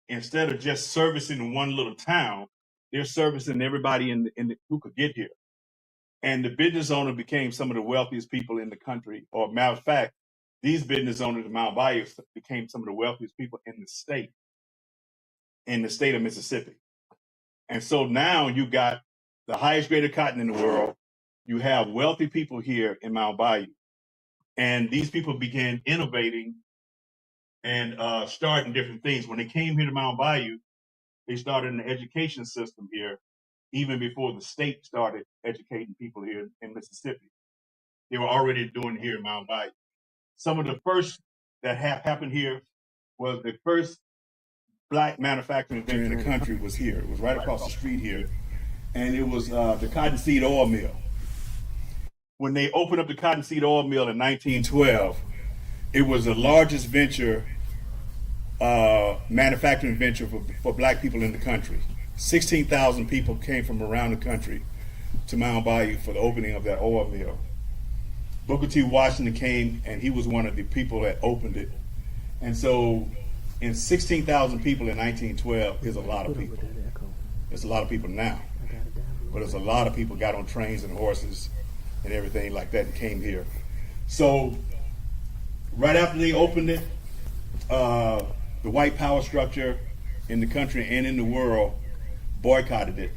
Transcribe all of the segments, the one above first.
instead of just servicing one little town, they're servicing everybody who could get here. And the business owner became some of the wealthiest people in the country. Or matter of fact, these business owners in Mount Bayou became some of the wealthiest people in the state of Mississippi. And so now you got the highest grade of cotton in the world. You have wealthy people here in Mount Bayou. And these people began innovating and starting different things. When they came here to Mount Bayou, they started an education system here, even before the state started educating people here in Mississippi. They were already doing it here in Mount Bayou. Some of the first that happened here was the first black manufacturing venture in the country was here. It was right across the street here. And it was the cottonseed oil mill. When they opened up the cottonseed oil mill in 1912, it was the largest venture, manufacturing venture for black people in the country. 16,000 people came from around the country to Mount Bayou for the opening of that oil mill. Booker T. Washington came, and he was one of the people that opened it. And so, in 16,000 people in 1912 is a lot of people. It's a lot of people now, but it's a lot of people got on trains and horses and everything like that and came here. So, right after they opened it, the white power structure in the country and in the world boycotted it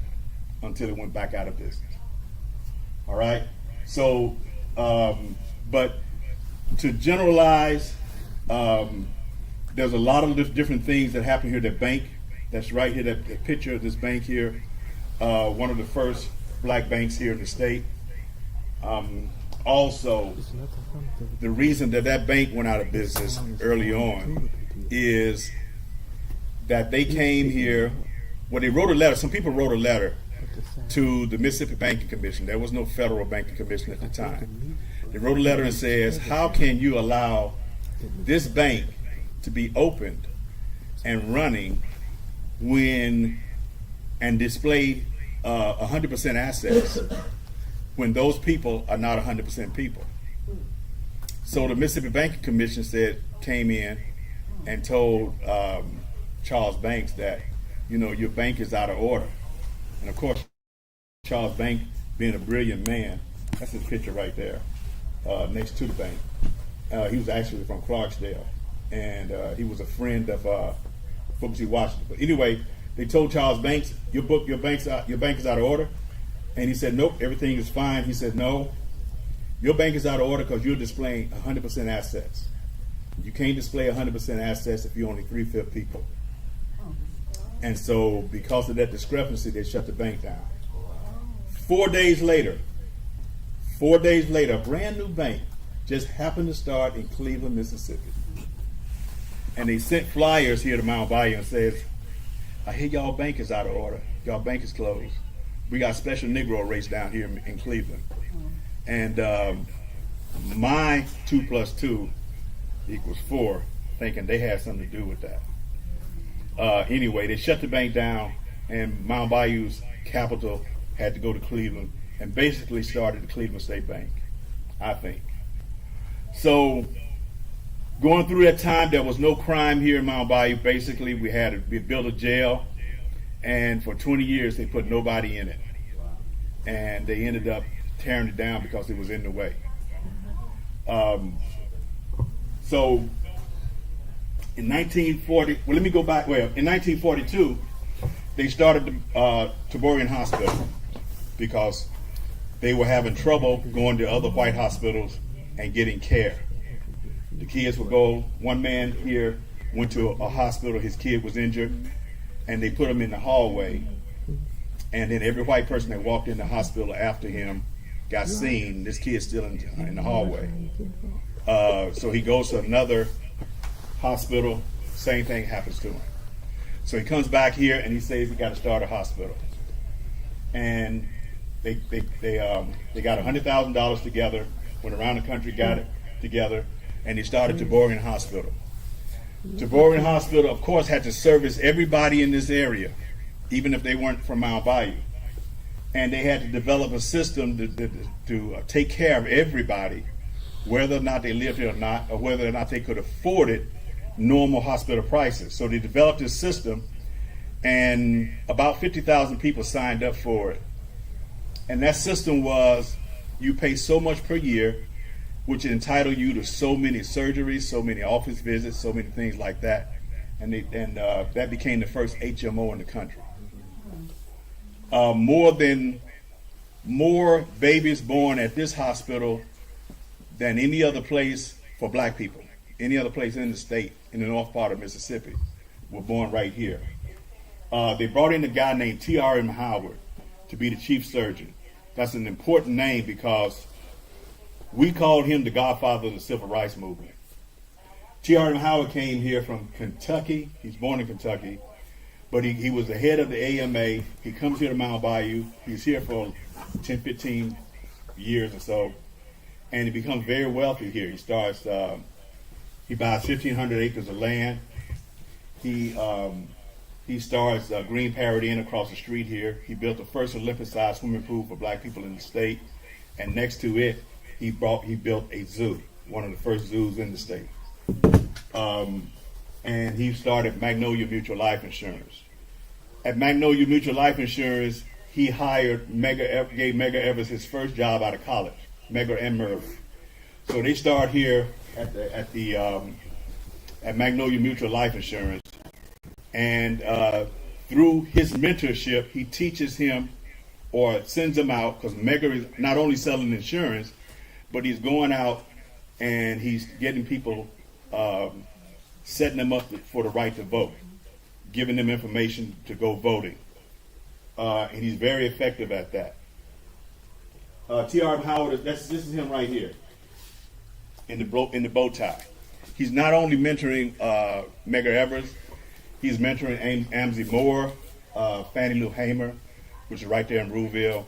until it went back out of business. All right? So, but to generalize, there's a lot of different things that happen here. The bank, that's right here, that picture of this bank here, one of the first black banks here in the state. Also, the reason that bank went out of business early on is that they came here, well, they wrote a letter, some people wrote a letter to the Mississippi Banking Commission. There was no federal banking commission at the time. They wrote a letter and says, how can you allow this bank to be opened and running and display 100% assets when those people are not 100% people? So the Mississippi Banking Commission came in and told Charles Banks that, your bank is out of order. And of course, Charles Banks, being a brilliant man, that's his picture right there, next to the bank. He was actually from Clarksdale, and he was a friend of Booker T. Washington. But anyway, they told Charles Banks, your bank is out of order. And he said, nope, everything is fine. He said, no, your bank is out of order because you're displaying 100% assets. You can't display 100% assets if you're only 3/5 people. And so because of that discrepancy, they shut the bank down. 4 days later, a brand new bank just happened to start in Cleveland, Mississippi. And they sent flyers here to Mount Bayou and says, I hear y'all bank is out of order. Y'all bank is closed. We got special Negro race down here in Cleveland. And my 2 + 2 = 4, thinking they had something to do with that. Anyway, they shut the bank down, and Mount Bayou's capital had to go to Cleveland and basically started the Cleveland State Bank, I think. So going through that time, there was no crime here in Mount Bayou. Basically, we built a jail, and for 20 years they put nobody in it. And they ended up tearing it down because it was in the way. So in 1940, well, let me go back. Well, in 1942, they started the Toborian Hospital because they were having trouble going to other white hospitals and getting care. The kids would go, one man here went to a hospital, his kid was injured, and they put him in the hallway. And then every white person that walked in the hospital after him got seen, this kid's still in the hallway. So he goes to another hospital, same thing happens to him. So he comes back here and he says he got to start a hospital. And they got $100,000 together, went around the country, got it together, and they started Toborian Hospital. Toborian Hospital, of course, had to service everybody in this area, even if they weren't from Mount Bayou. And they had to develop a system to take care of everybody, whether or not they lived here or not, or whether or not they could afford it normal hospital prices. So they developed this system, and about 50,000 people signed up for it. And that system was, you pay so much per year, which entitle you to so many surgeries, so many office visits, so many things like that. And that became the first HMO in the country. More babies born at this hospital than any other place for black people. Any other place in the state, in the north part of Mississippi, were born right here. They brought in a guy named T.R.M. Howard to be the chief surgeon. That's an important name because we called him the godfather of the civil rights movement. T.R.M. Howard came here from Kentucky. He's born in Kentucky, but he was the head of the AMA. He comes here to Mount Bayou. He's here for 10, 15 years or so, and he becomes very wealthy here. He starts, he buys 1,500 acres of land. He starts Green Parrot Inn across the street here. He built the first Olympic-sized swimming pool for black people in the state, and next to it, he built a zoo, one of the first zoos in the state. And he started Magnolia Mutual Life Insurance. At Magnolia Mutual Life Insurance, he hired gave Medgar Evers his first job out of college, Medgar and Murphy. So they start here at Magnolia Mutual Life Insurance, and through his mentorship, he teaches him or sends him out, because Medgar is not only selling insurance, but he's going out and he's getting people, setting them up for the right to vote, giving them information to go voting. And he's very effective at that. T.R. Howard, this is him right here in the bow tie. He's not only mentoring Medgar Evers, he's mentoring Amzie Moore, Fannie Lou Hamer, which is right there in Rouville,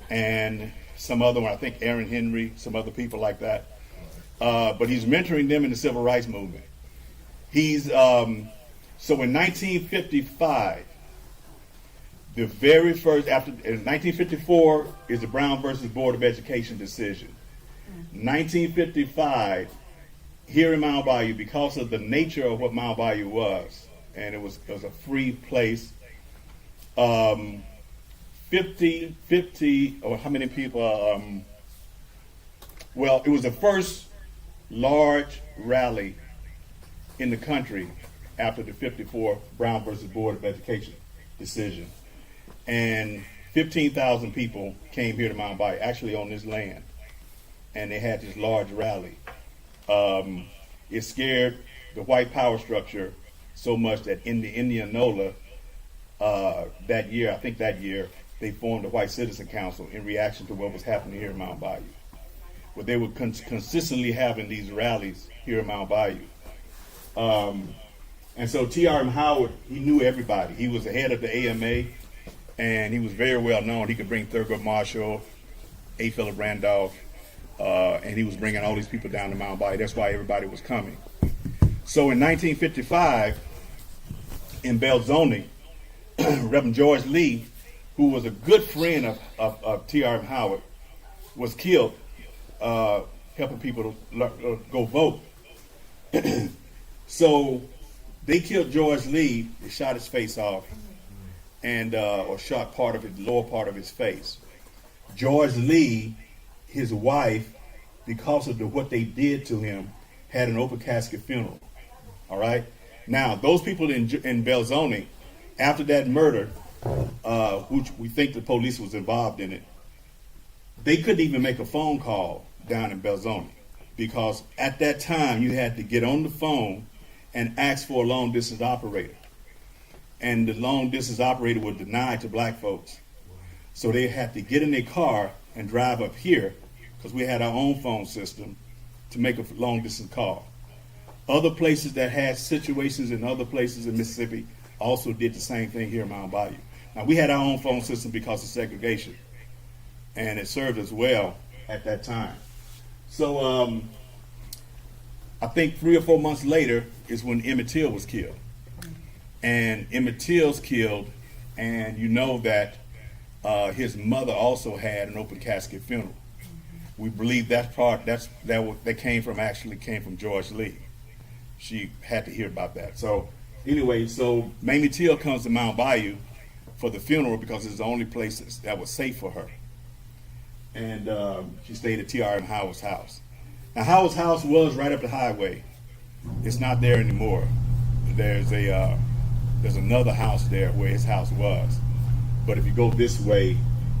and some other one, I think Aaron Henry, some other people like that. But he's mentoring them in the civil rights movement. He's so in 1955, the very first, in 1954 is the Brown versus Board of Education decision. 1955, here in Mount Bayou, because of the nature of what Mount Bayou was, and it was a free place, 50, or how many people, well, it was the first large rally in the country after the 54 Brown versus Board of Education decision. And 15,000 people came here to Mount Bayou, actually on this land, and they had this large rally. It scared the white power structure so much that in the Indianola that year, they formed the White Citizen Council in reaction to what was happening here in Mount Bayou. But they were consistently having these rallies here in Mount Bayou. And so T.R.M. Howard, he knew everybody. He was the head of the AMA, and he was very well known. He could bring Thurgood Marshall, A. Philip Randolph, and he was bringing all these people down to Mount Bayou. That's why everybody was coming. So in 1955, in Belzoni, Reverend George Lee, who was a good friend of T.R.M. Howard, was killed helping people to go vote. So they killed George Lee. They shot his face off, and or shot part of his lower part of his face. George Lee, his wife, because of what they did to him, had an open casket funeral. All right. Now those people in Belzoni, after that murder, which we think the police was involved in it, they couldn't even make a phone call down in Belzoni, because at that time you had to get on the phone and ask for a long distance operator. And the long distance operator was denied to black folks. So they had to get in their car and drive up here, because we had our own phone system, to make a long distance call. Other places that had situations in other places in Mississippi also did the same thing here in Mount Bayou. Now we had our own phone system because of segregation, and it served us well at that time. So I think 3 or 4 months later is when Emmett Till was killed. And Emmett Till's killed, and you know that his mother also had an open casket funeral. We believe that came from George Lee. she had to hear about that. So anyway, so Mamie Till comes to Mount Bayou for the funeral because it's the only place that was safe for her. And she stayed at T.R.M. Howard's house. Now Howard's house was right up the highway. It's not there anymore. There's another house there where his house was. But if you go this way,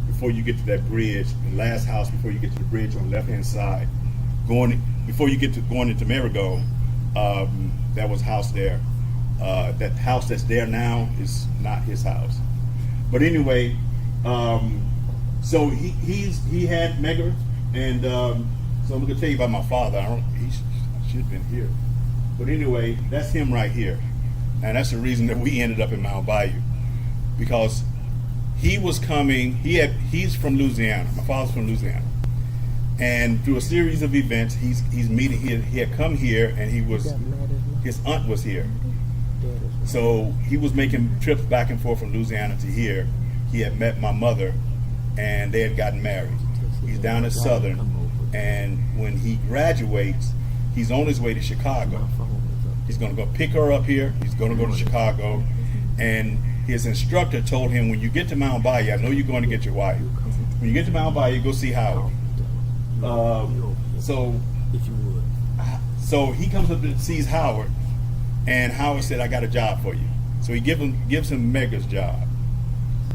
before you get to that bridge, the last house before you get to the bridge on the left-hand side, before you get to going into Marigold, that was a house there. That house that's there now is not his house. But anyway, so he had Megger, and so I'm gonna tell you about my father. He should have been here. But anyway, that's him right here. And that's the reason that we ended up in Mount Bayou. Because he was coming, he's from Louisiana. My father's from Louisiana. And through a series of events, he's meeting, he had come here, and his aunt was here. So he was making trips back and forth from Louisiana to here. He had met my mother, and they had gotten married. He's down at Southern, and when he graduates, he's on his way to Chicago. He's going to go pick her up here. He's going to go to Chicago, and his instructor told him, when you get to Mount Bayou, I know you're going to get your wife. When you get to Mount Bayou, go see Howard. So he comes up and sees Howard, and Howard said, I got a job for you. So he gives him Megger's job,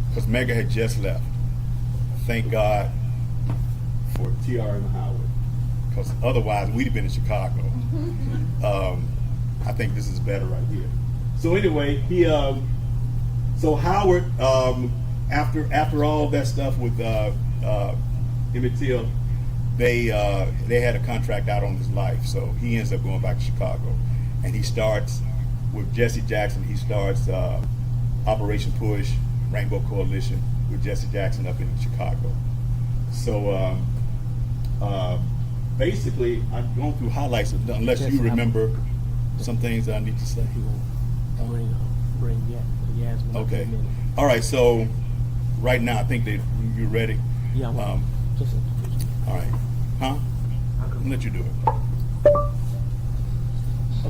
because Megger had just left. Thank God for T.R. and Howard, because otherwise we'd have been in Chicago. I think this is better right here. So anyway, so Howard, after all that stuff with Emmett Till, they had a contract out on his life, so he ends up going back to Chicago, and he starts with Jesse Jackson. He starts Operation Push, Rainbow Coalition with Jesse Jackson up in Chicago. So basically, I'm going through highlights, unless you remember some things that I need to say. Okay. All right. So right now, I think you're ready. Yeah. All right. Huh? I'll let you do it.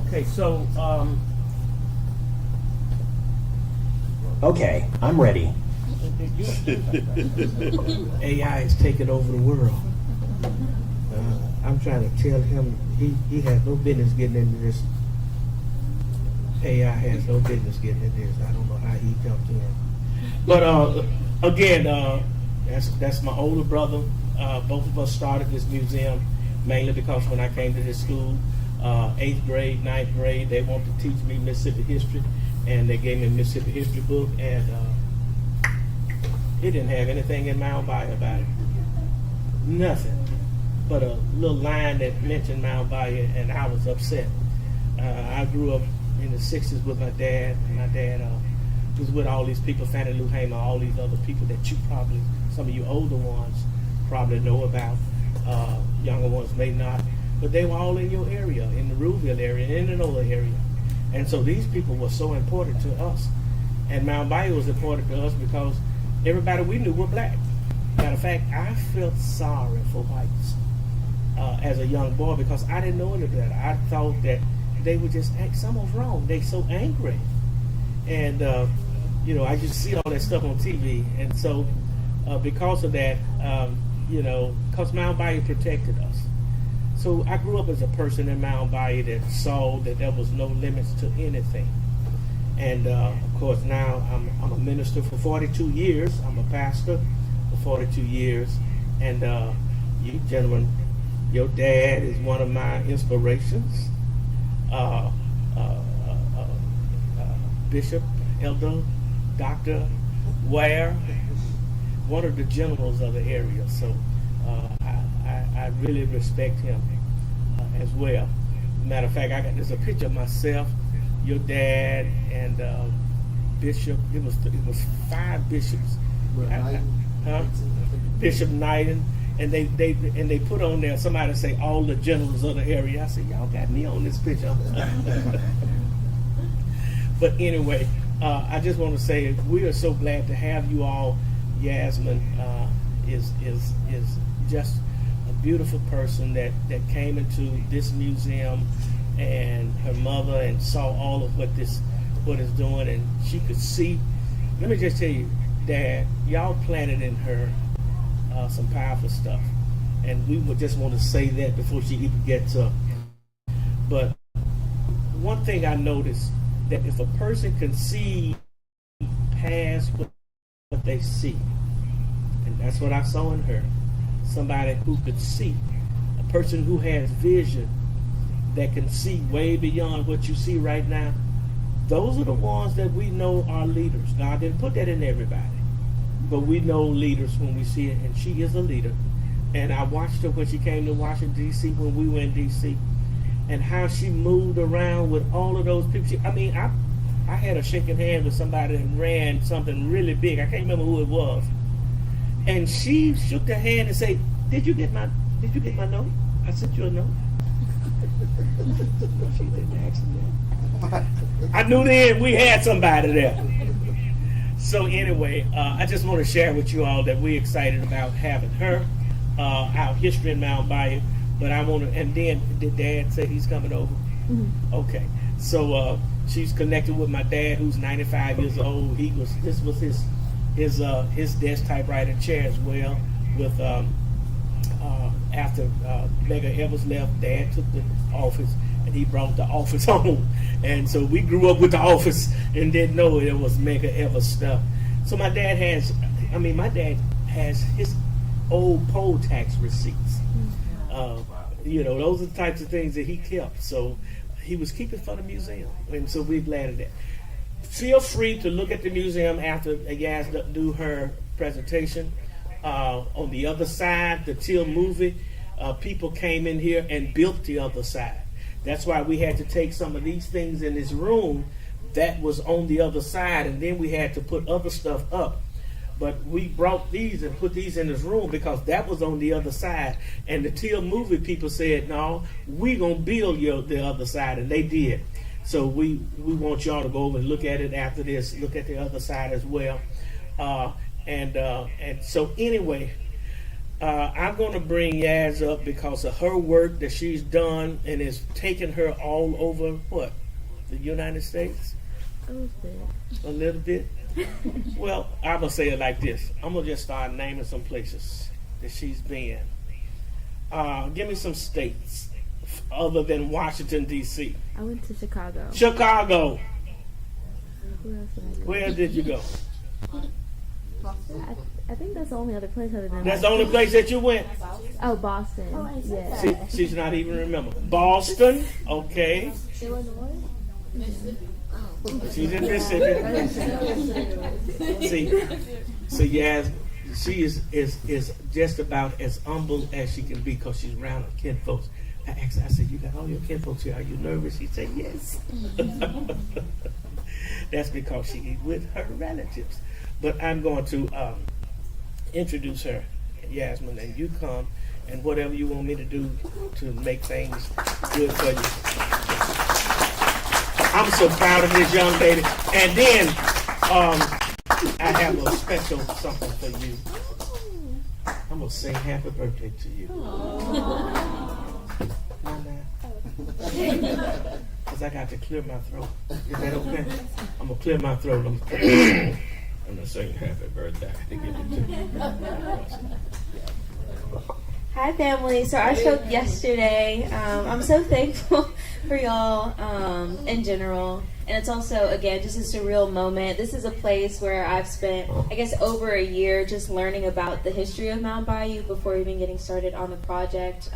Okay. So. Okay, I'm ready. AI is taking over the world. I'm trying to tell him he has no business getting into this. AI has no business getting into this. I don't know how he jumped in. But again, that's my older brother. Both of us started this museum mainly because when I came to this school, 8th grade, 9th grade, they wanted to teach me Mississippi history, and they gave me a Mississippi history book, and it didn't have anything in Mount Bayou about it. Nothing but a little line that mentioned Mount Bayou, and I was upset. I grew up in the 60s with my dad, and my dad was with all these people, Fannie Lou Hamer, all these other people that you probably, some of you older ones probably know about, younger ones may not, but they were all in your area, in the Rouville area, in the Nola area. And so these people were so important to us. And Mount Bayou was important to us because everybody we knew were black. Matter of fact, I felt sorry for whites as a young boy because I didn't know any better. I thought that they would just act, something's wrong. They so angry. And, I just see all that stuff on TV. And so because of that, because Mount Bayou protected us. So I grew up as a person in Mount Bayou that saw that there was no limits to anything. And of course now I'm a minister for 42 years. I'm a pastor for 42 years. And you gentlemen, your dad is one of my inspirations. Bishop, Elder, Dr. Ware, one of the generals of the area. So I really respect him as well. Matter of fact, there's a picture of myself, your dad, and Bishop. It was 5 bishops. Bishop Knighton, and they put on there, somebody say all the generals of the area. I said, y'all got me on this picture. But anyway, I just want to say we are so glad to have you all. Yasmin is just a beautiful person that came into this museum and her mother, and saw all of what it's doing, and she could see. Let me just tell you, Dad, y'all planted in her some powerful stuff, and we would just want to say that before she even gets up. But one thing I noticed, that if a person can see past what they see, and that's what I saw in her, somebody who could see, a person who has vision, that can see way beyond what you see right now, those are the ones that we know are leaders. God didn't put that in everybody, but we know leaders when we see it, and she is a leader. And I watched her when she came to Washington, D.C., when we were in D.C., and how she moved around with all of those people. I had her shaking hands with somebody that ran something really big. I can't remember who it was. And she shook her hand and said, Did you get my note? I sent you a note. She didn't ask me that. I knew then we had somebody there. So anyway, I just want to share with you all that we're excited about having her, our history in Mount Bayou. But I want to, and then did Dad say he's coming over? Mm-hmm. Okay, so she's connected with my dad, who's 95 years old. This was his desk typewriter chair as well. With after Mega Evers left, Dad took the office and he brought the office home, and so we grew up with the office and didn't know it was Mega Evers stuff. So my dad has his old poll tax receipts. Those are the types of things that he kept. So he was keeping for the museum, and so we're glad of that. Feel free to look at the museum after Yas do her presentation. On the other side, the Till movie, people came in here and built the other side. That's why we had to take some of these things in this room that was on the other side, and then we had to put other stuff up. But we brought these and put these in this room because that was on the other side. And the Till movie people said, no, we're going to build the other side. And they did. So we want y'all to go over and look at it after this, look at the other side as well. And so anyway, I'm going to bring Yaz up because of her work that she's done and has taken her all over, the United States? A little bit. Well, I'm going to say it like this. I'm going to just start naming some places that she's been. Give me some states other than Washington, D.C. I went to Chicago. Chicago. Where else did I go? Where did you go? I think that's the only other place other than That's the only place that you went? Oh, Boston. Yeah. She's not even remember. Boston, okay. Illinois? She's in Mississippi. See, yeah, she is just about as humble as she can be because she's around her kinfolks. I asked her, I said, you got all your kinfolks here. Are you nervous? She said, yes. That's because she's with her relatives. But I'm going to introduce her, Yasmin, and you come, and whatever you want me to do to make things good for you. I'm so proud of this young lady. And then I have a special something for you. I'm going to sing happy birthday to you. Because I got to clear my throat. Is that okay? I'm going to clear my throat. I'm going to sing happy birthday to give it to you. Hi family, so I spoke yesterday. I'm so thankful for y'all in general, and it's also, again, just a surreal moment. This is a place where I've spent, I guess, over a year just learning about the history of Mount Bayou before even getting started on the project.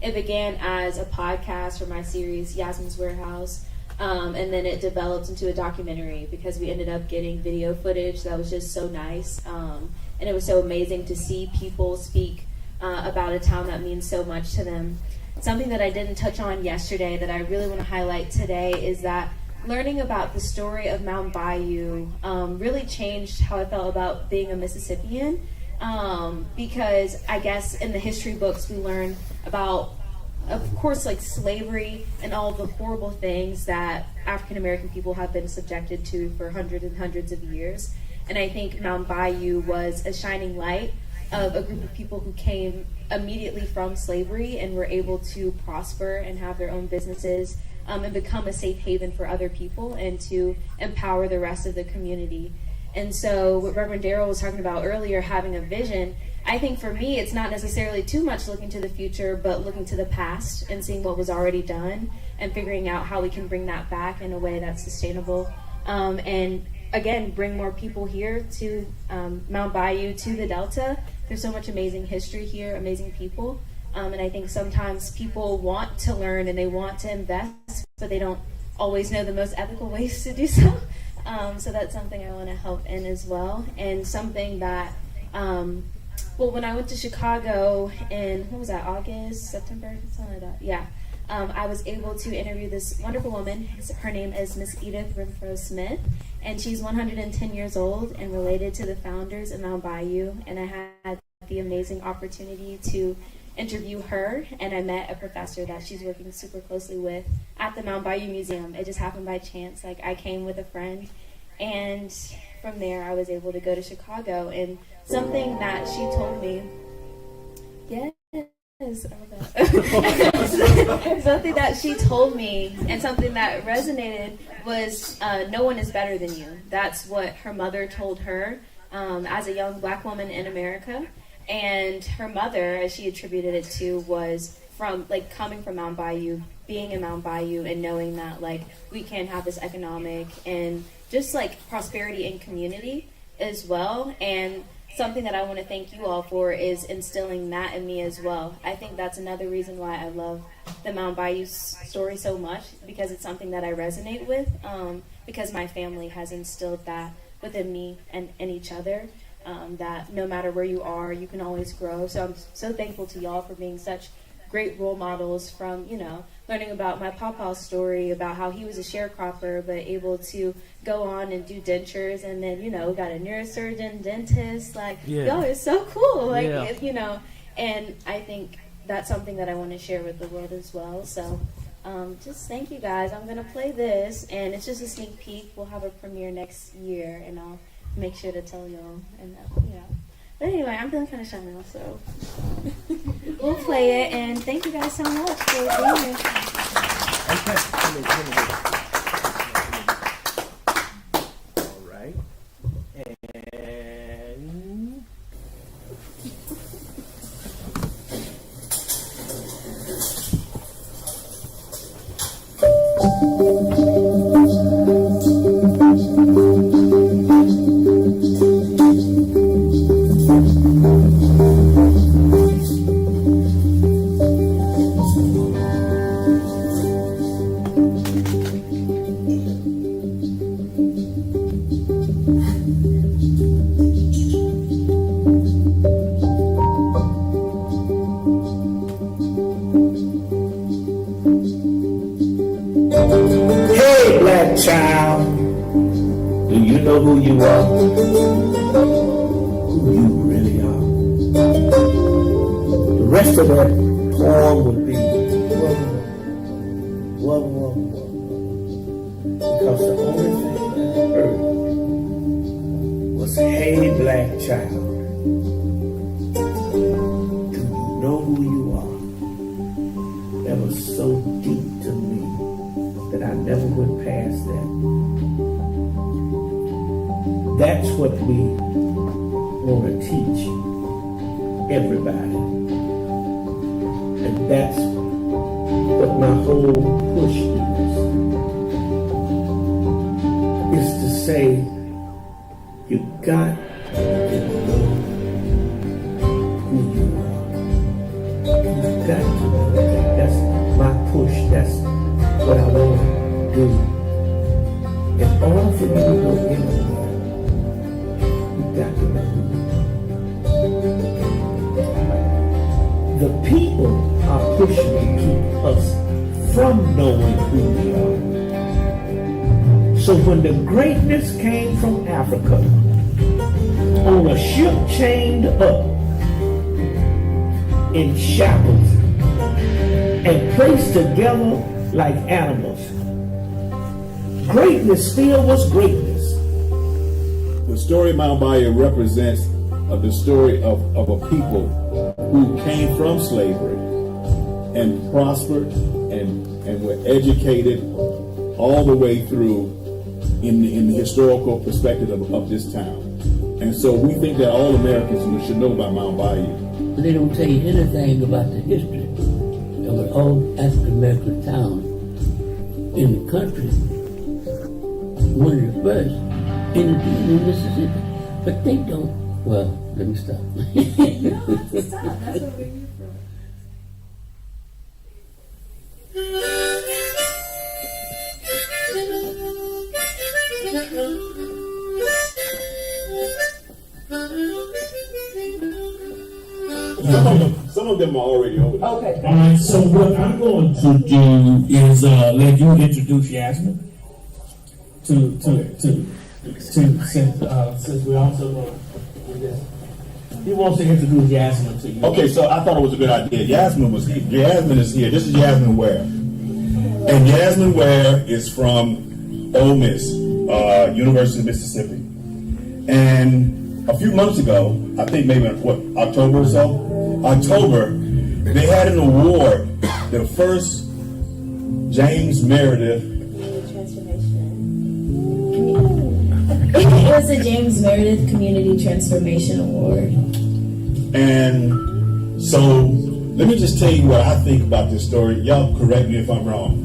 It began as a podcast for my series, Yasmin's Warehouse, and then it developed into a documentary because we ended up getting video footage that was just so nice, and it was so amazing to see people speak about a town that means so much to them. Something that I didn't touch on yesterday that I really want to highlight today is that learning about the story of Mount Bayou really changed how I felt about being a Mississippian, because I guess in the history books we learn about, of course, like slavery and all the horrible things that African American people have been subjected to for hundreds and hundreds of years. And I think Mount Bayou was a shining light of a group of people who came immediately from slavery and were able to prosper and have their own businesses and become a safe haven for other people and to empower the rest of the community. And so what Reverend Darrell was talking about earlier, having a vision, I think for me, it's not necessarily too much looking to the future, but looking to the past and seeing what was already done and figuring out how we can bring that back in a way that's sustainable. And again, bring more people here to Mount Bayou, to the Delta. There's so much amazing history here, amazing people. And I think sometimes people want to learn and they want to invest, but they don't always know the most ethical ways to do so. So that's something I want to help in as well. And something that, well, when I went to Chicago in, what was that, August, September, something like that, yeah. I was able to interview this wonderful woman. Her name is Miss Edith Renfro Smith, and she's 110 years old and related to the founders of Mount Bayou. And I had the amazing opportunity to interview her, and I met a professor that she's working super closely with at the Mount Bayou Museum. It just happened by chance. Like, I came with a friend, and from there I was able to go to Chicago. And something that she told me, yes, something that she told me and something that resonated was no one is better than you. That's what her mother told her as a young black woman in America. And her mother, as she attributed it to, was from, like, coming from Mount Bayou, being in Mount Bayou, and knowing that, like, we can have this economic and just, like, prosperity in community as well. And something that I want to thank you all for is instilling that in me as well. I think that's another reason why I love the Mount Bayou story so much, because it's something that I resonate with, because my family has instilled that within me and each other. That no matter where you are, you can always grow. So I'm so thankful to y'all for being such great role models, from, you know, learning about my papa's story, about how he was a sharecropper, but able to go on and do dentures. And then, you know, got a neurosurgeon, dentist, like, yo, it's so cool. Like, you know, and I think that's something that I want to share with the world as well. So just thank you guys. I'm going to play this, and it's just a sneak peek. We'll have a premiere next year, and I'll make sure to tell y'all, and yeah. But anyway, I'm feeling kind of shy now, so we'll play it, and thank you guys so much for being here. All right. And Hey, black child, do you know who you are? Who you really are? The rest of that poem would be whoa. Because the only thing I heard was, hey, black child, do you know who you are? That was so deep to me that I never went past that. That's what we want to teach everybody. And that's what my whole push is to say, you got to know who you are. You got to know that. That's my push. That's what I want to do. In order for you to go anywhere, you got to know who you are. The people are pushing to keep us from knowing who we are. So when the greatness came from Africa on a ship chained up in shackles and placed together like animals, greatness still was greatness. The story of Mount Bayou represents the story of a people who came from slavery and prospered and and we're educated all the way through in the historical perspective of this town. And so we think that all Americans should know about Mount Bayou. They don't tell you anything about the history of an old African American town in the country, one of the first in Mississippi. But they don't. Well, let me stop. Some of them are already over there. Okay. All right, so what I'm going to do is let you introduce Yasmin since we also going to do this. He wants to introduce Yasmin to you. Okay, so I thought it was a good idea. Yasmin was here. Yasmin is here. This is Yasmin Ware. And Yasmin Ware is from Ole Miss, University of Mississippi. And a few months ago, I think maybe October or so, they had an award, the first James Meredith. It was the James Meredith Community Transformation Award. And so let me just tell you what I think about this story. Y'all correct me if I'm wrong.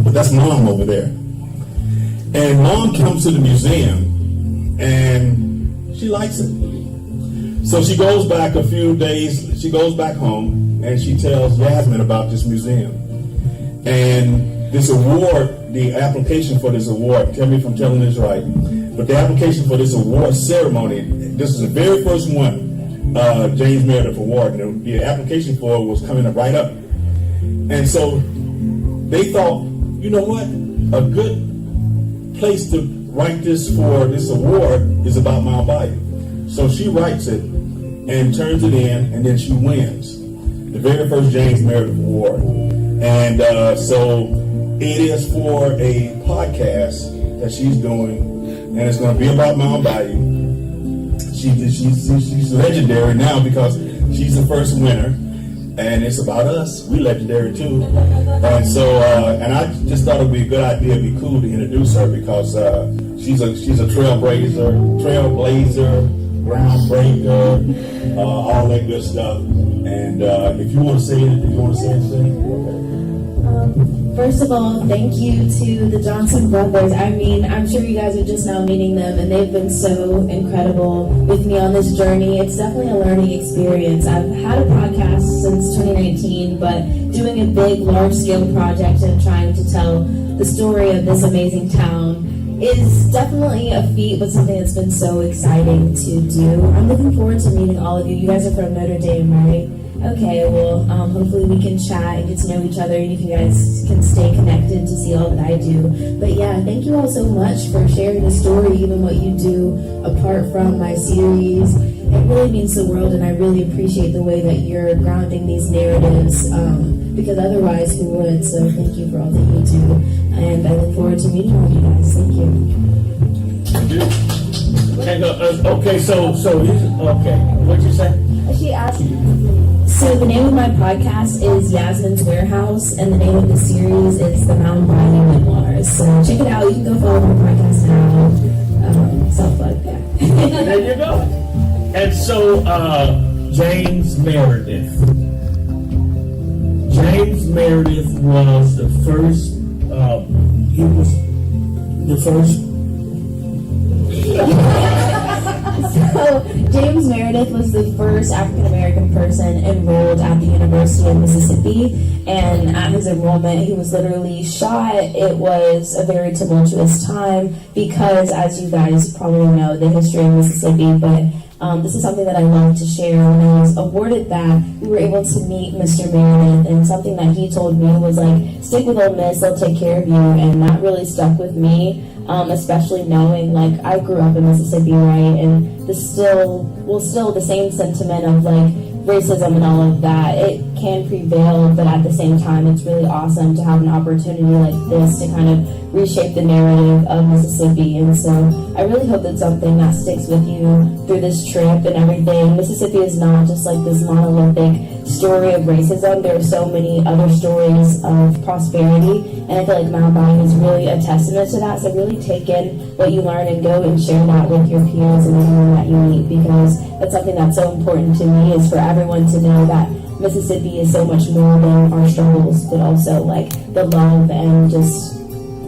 But that's Mom over there. And Mom comes to the museum and she likes it. So she goes back a few days, she goes back home and she tells Yasmin about this museum. And this award, the application for this award, tell me if I'm telling this right, but the application for this award ceremony, this is the very first one, James Meredith Award, and the application for it was coming up right up. And so they thought, you know what, a good place to write this for this award is about Mount Bayou. So she writes it and turns it in, and then she wins the very first James Meredith Award. And so it is for a podcast that she's doing, and it's going to be about Mount Bayou. She's legendary now because she's the first winner, and it's about us. We legendary too. And so, and I just thought it would be a good idea, it'd be cool to introduce her because she's a trailblazer, groundbreaker, all that good stuff. And if you want to say anything, First of all, thank you to the Johnson brothers. I mean, I'm sure you guys are just now meeting them, and they've been so incredible with me on this journey. It's definitely a learning experience. I've had a podcast since 2019, but doing a big, large-scale project and trying to tell the story of this amazing town is definitely a feat, but something that's been so exciting to do. I'm looking forward to meeting all of you. You guys are from Notre Dame, right? Okay, well, hopefully we can chat and get to know each other, and if you guys can stay connected to see all that I do. But yeah, thank you all so much for sharing the story, even what you do apart from my series. It really means the world, and I really appreciate the way that you're grounding these narratives, because otherwise who would? So thank you for all that you do, and I look forward to meeting all of you guys. Thank you. And, okay, so what'd you say? She asked. So the name of my podcast is Yasmin's Warehouse, and the name of the series is the Mount Bayou Memoirs. So check it out. You can go follow my podcast now. Self-plug, yeah. There you go. And so, James Meredith. James Meredith was the first, he was the first. So James Meredith was the first African American person enrolled at the University of Mississippi, and at his enrollment he was literally shot. It was a very tumultuous time because, as you guys probably know, the history of Mississippi, but this is something that I love to share. When I was awarded that, we were able to meet Mr. Meredith, and something that he told me was like, stick with Ole Miss, they'll take care of you, and that really stuck with me. Especially knowing, like, I grew up in Mississippi, right, and still the same sentiment of, like, racism and all of that, it can prevail, but at the same time, it's really awesome to have an opportunity like this to kind of reshape the narrative of Mississippi. And so I really hope that's something that sticks with you through this trip and everything. Mississippi is not just like this monolithic story of racism. There are so many other stories of prosperity, and I feel like Mount Bayou is really a testament to that. So really take in what you learn and go and share that with your peers and anyone that you meet, because that's something that's so important to me, is for everyone to know that Mississippi is so much more than our struggles, but also like the love and just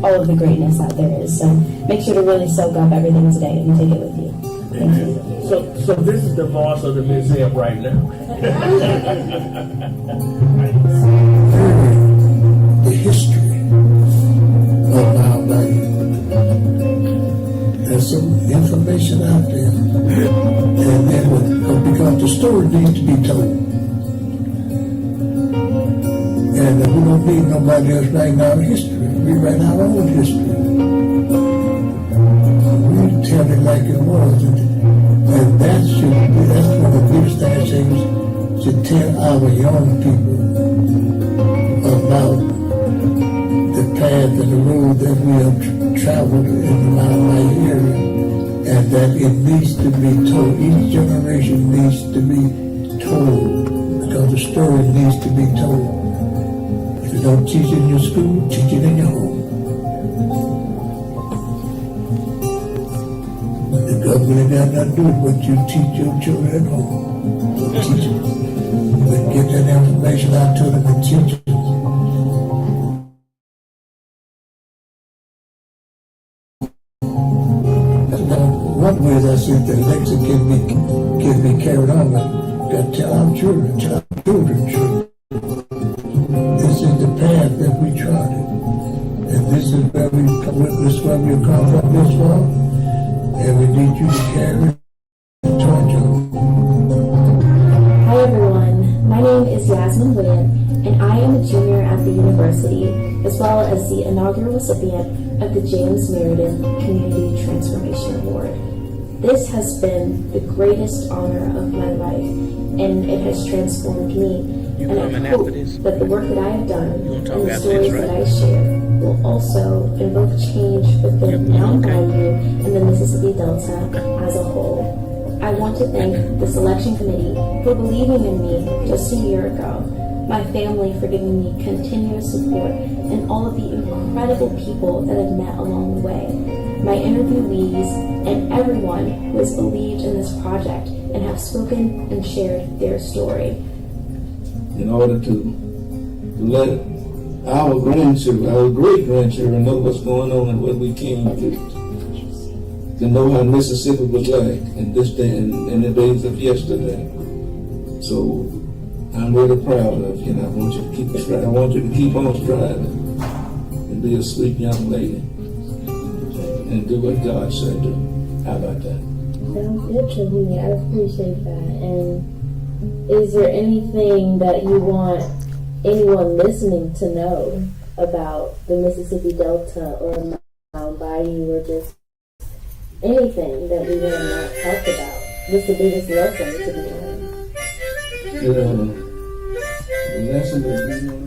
all of the greatness that there is. So make sure to really soak up everything today and take it with you. Thank you. So this is the voice of the museum right now. The history of Mount Bayou. There's some information out there, and then because the story needs to be told. And we don't need nobody else writing our history. We write our own history. We tell it like it was. And that's one of the biggest things to tell our young people about the path and the road that we have traveled in the Mount Bayou area, and that it needs to be told. Each generation needs to be told, because the story needs to be told. If you don't teach it in your school, teach it in your home. The government got nothing to do with what you teach your children at home. So teach them. But get that information out to them and teach them. One way I think that legacy can be carried on, but you got to tell our children, children. This is the path that we trod, and this is where we've come from this far, and we need you to carry it and charge on. Hi everyone, my name is Yasmin William, and I am a junior at the university, as well as the inaugural recipient of the James Meredith Community Transformation Award. This has been the greatest honor of my life, and it has transformed me. And I hope that the work that I have done and the stories that I share will also invoke change within Mount Bayou and the Mississippi Delta as a whole. I want to thank the selection committee for believing in me just a year ago, my family for giving me continuous support, and all of the incredible people that I've met along the way, my interviewees, and everyone who has believed in this project and have spoken and shared their story. In order to let our grandchildren, our great-grandchildren know what's going on and what we came to know how Mississippi was like in this day and in the days of yesterday. So I'm really proud of you, and I want you to keep striving. I want you to keep on striving and be a sweet young lady and do what God said do. How about that? Sounds good to me. I appreciate that. And is there anything that you want anyone listening to know about the Mississippi Delta or Mount Bayou, or just anything that we want to not talk about? What's the biggest lesson to be learned? The lesson that we learned.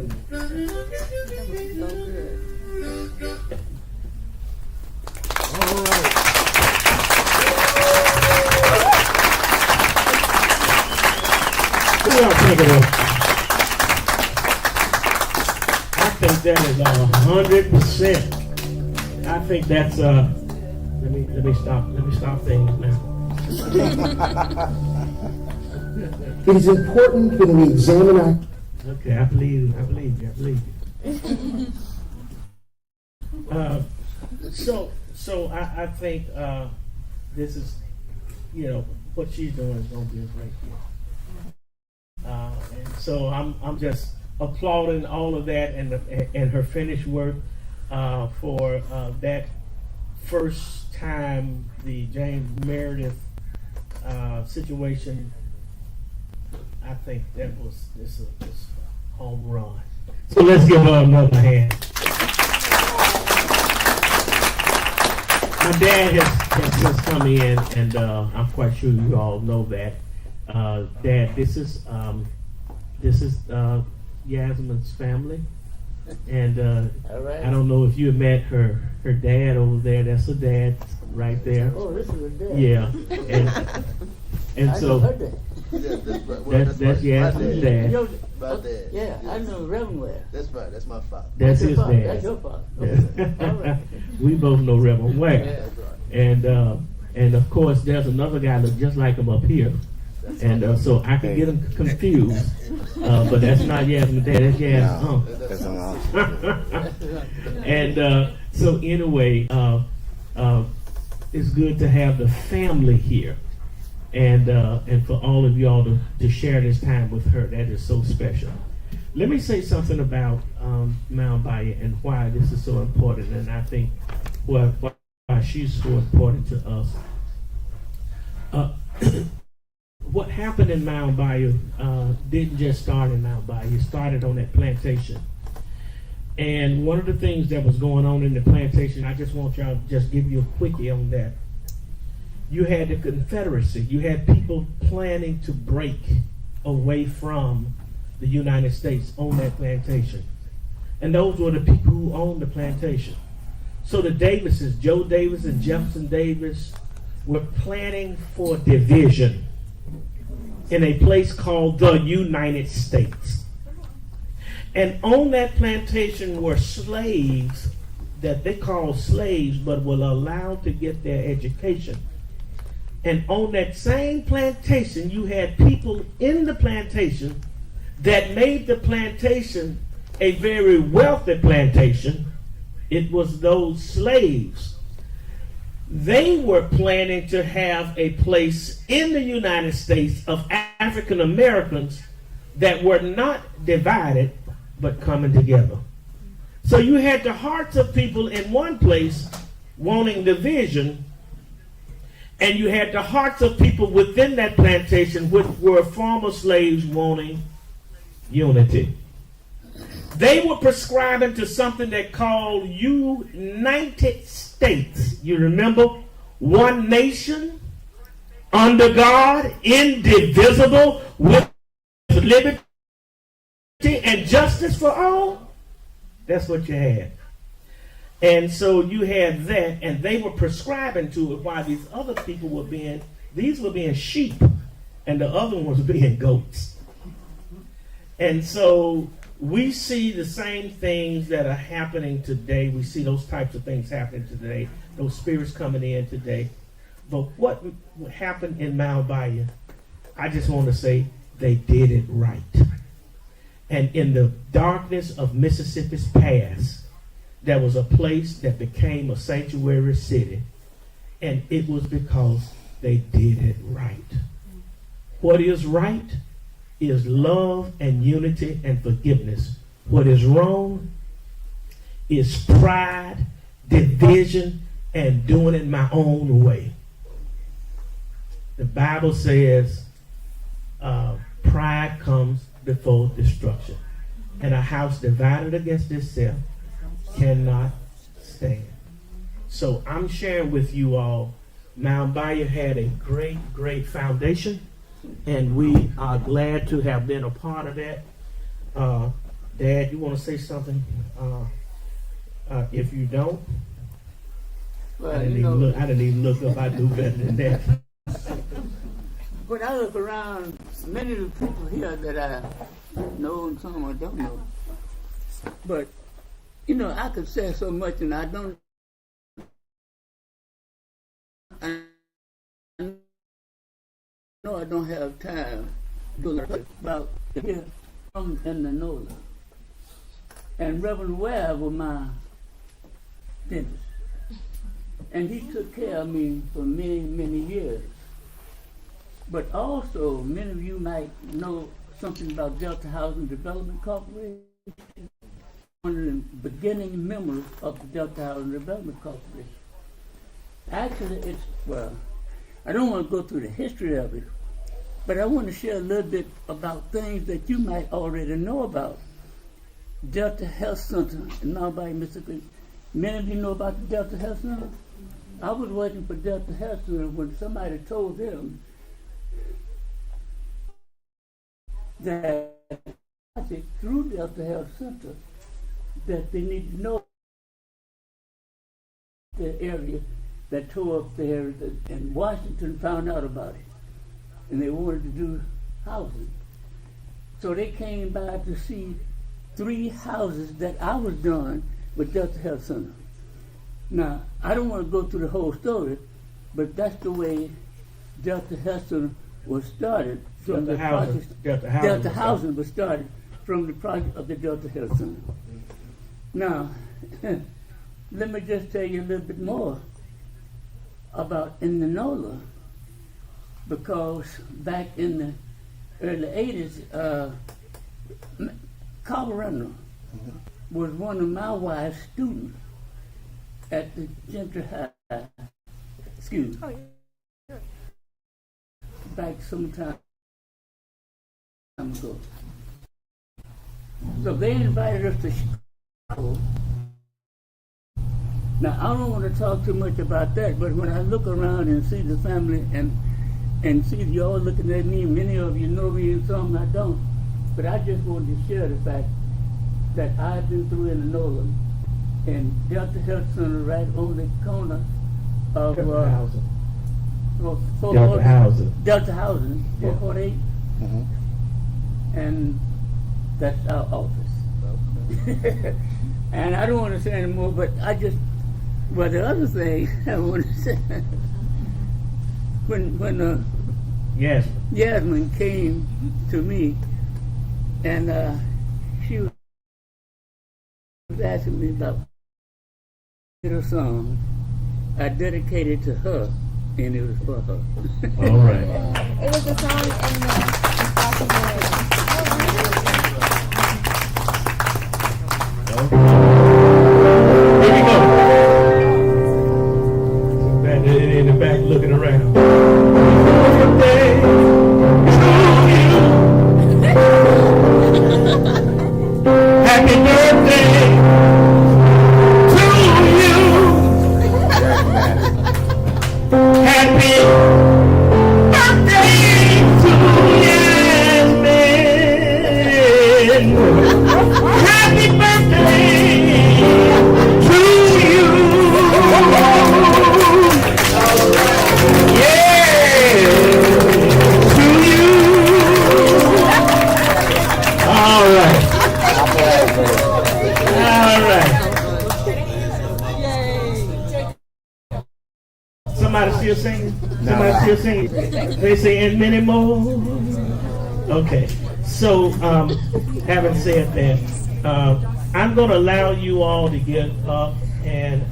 I think that is 100%. I think that's let me stop things now. It is important when we examine our... Okay, I believe you. So I think this is, what she's doing is going to be a great deal. And so I'm just applauding all of that and her finished work for that first time the James Meredith situation. I think that was this home run. So let's give her another hand. My dad has just come in, and I'm quite sure you all know that. Dad, this is Yasmin's family, and I don't know if you met her dad over there. That's her dad right there. Oh, this is a dad. Yeah, and so That's Yasmin's dad. My dad. Yeah, I know Reverend Ware. That's right. That's my father. That's his father. dad. That's your father. Okay. All right. We both know Reverend Yeah, Ware. that's right. And of course, there's another guy that just like him up here. And so I can get them confused. But that's not Yasmin's dad, that's Yasmin's uncle. And so anyway, it's good to have the family here. And for all of y'all to share this time with her. That is so special. Let me say something about Mount Bayou and why this is so important. And I think why she's so important to us. What happened in Mount Bayou didn't just start in Mount Bayou. It started on that plantation. And one of the things that was going on in the plantation, I just want y'all to just give you a quickie on that. You had the Confederacy. You had people planning to break away from the United States on that plantation. And those were the people who owned the plantation. So the Davises, Joe Davis and Jefferson Davis, were planning for division in a place called the United States. And on that plantation were slaves that they called slaves, but were allowed to get their education. And on that same plantation, you had people in the plantation that made the plantation a very wealthy plantation. It was those slaves. They were planning to have a place in the United States of African Americans that were not divided, but coming together. So you had the hearts of people in one place wanting division, and you had the hearts of people within that plantation, which were former slaves, wanting unity. They were prescribing to something they called United States. You remember? One nation, under God, indivisible, with liberty and justice for all. That's what you had. And so you had that, and they were prescribing to it while these other people were being sheep, and the other ones were being goats. And so we see the same things that are happening today. We see those types of things happening today, those spirits coming in today. But what happened in Mount Bayou, I just want to say they did it right. And in the darkness of Mississippi's past, there was a place that became a sanctuary city, and it was because they did it right. What is right is love and unity and forgiveness. What is wrong is pride, division, and doing it my own way. The Bible says pride comes before destruction, and a house divided against itself cannot stand. So I'm sharing with you all, Mount Bayou had a great foundation, and we are glad to have been a part of that. Dad, you want to say something? If you don't, Well, I didn't even look up. I do better than that. When I look around, many of the people here that I know and some I don't know. But, I could say so much, and I don't. I know I don't have time to learn about here in the NOLA. And Reverend Ware was my dentist. And he took care of me for many, many years. But also, many of you might know something about Delta Housing Development Corporation. One of the beginning members of the Delta Housing Development Corporation. Actually, I don't want to go through the history of it, but I want to share a little bit about things that you might already know about. Delta Health Center in Mount Bayou, Mississippi. Many of you know about the Delta Health Center. I was working for Delta Health Center when somebody told them that through Delta Health Center that they need to know the area that tore up the area, and Washington found out about it, and they wanted to do housing. So they came by to see 3 houses that I was doing with Delta Health Center. Now, I don't want to go through the whole story, but that's the way Delta Health Center was started. From Delta the Housing. project. Delta Housing Delta was Housing was started from the project of the Delta Health Center. Now, let me just tell you a little bit more about Indianola, because back in the early 80s, Colorado was one of my wife's students at the Gentry High. Excuse me. Back some time ago. So they invited us to Chicago. Now, I don't want to talk too much about that, but when I look around and see the family and see you all looking at me, many of you know me and some I don't, but I just wanted to share the fact that I've been through Indianola and Delta Health Center right on the corner of Delta Housing. Delta Housing. Delta Housing, 448, and that's our office. And I don't want to say anymore, but the other thing I want to say, when Yasmin came to me, and she was asking me about a song, I dedicated to her, and it was for her. All right. It was a song in Here we go. Back in the back looking around. Birthday to you. Happy birthday to you. Happy birthday to Yasmin. Happy birthday to you. Yeah, to you. All right. All right. Somebody still singing? Somebody still singing? They say, and many more. Okay. So, having said that, I'm going to allow you all to get up and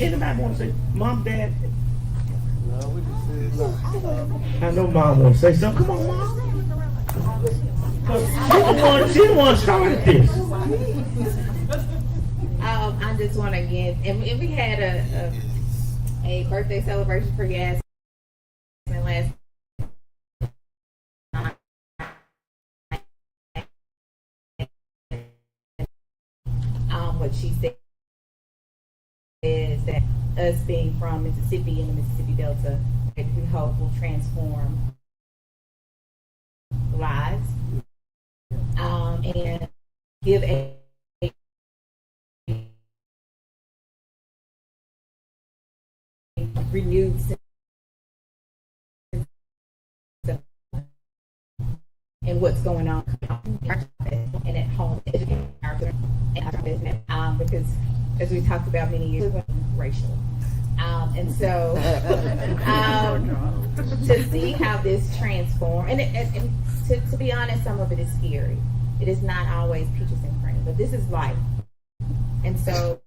anybody want to say, Mom, Dad? I know Mom wants to say something. Come on, Mom. She the one started this. I just want to give, and we had a birthday celebration for Yasmin last night. What she said is that us being from Mississippi and the Mississippi Delta, that we hope will transform lives and give a renewed sense in what's going on and at home, educating our business, because as we talked about many years ago, racial. And so to see how this transforms, and to be honest, some of it is scary. It is not always peaches and cream, but this is life. And so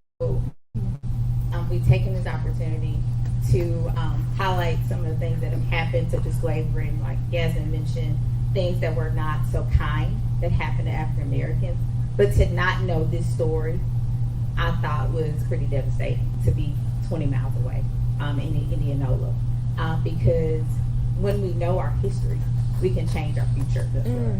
we've taken this opportunity to highlight some of the things that have happened, such as slavery, and like Yasmin mentioned, things that were not so kind that happened to African Americans. But to not know this story, I thought was pretty devastating, to be 20 miles away in Indianola. Because when we know our history, we can change our future.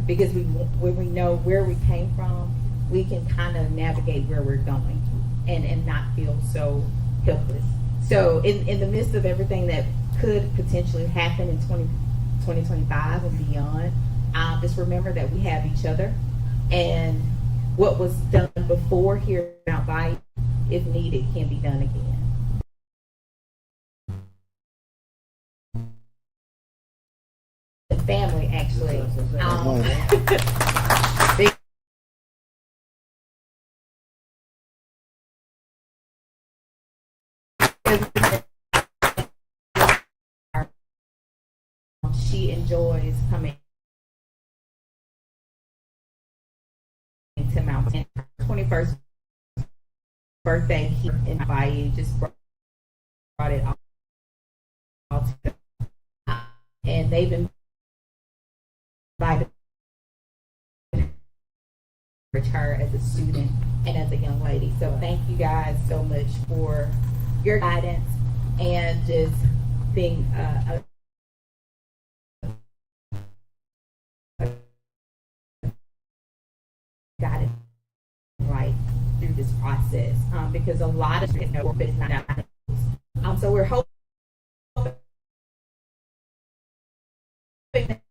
Because when we know where we came from, we can kind of navigate where we're going and not feel so helpless. So in the midst of everything that could potentially happen in 2025 and beyond, just remember that we have each other, and what was done before here in Mount Bayou, if needed, can be done again. family actually. She enjoys coming to Mount St. 21st birthday here in Hawaii, just brought it all together. And they've invited her as a student and as a young lady. So thank you guys so much for your guidance and just being a guidance right through this process, because a lot of it is not out. So we're hoping that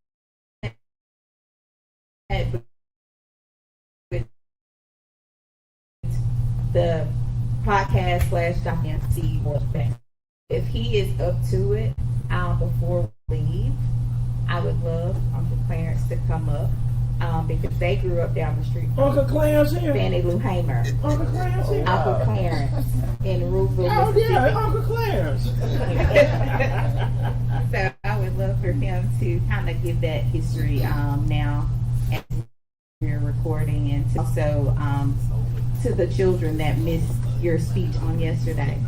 with the podcast / documentary more things. If he is up to it, before we leave, I would love Uncle Clarence to come up. Because they grew up down the street. Uncle Clarence here. Fannie Lou Hamer. Uncle Clarence here. Uncle Clarence in Rouville, Oh Mississippi. yeah, Uncle Clarence. So I would love for him to kind of give that history now as we're recording, and to also to the children that missed your speech on yesterday.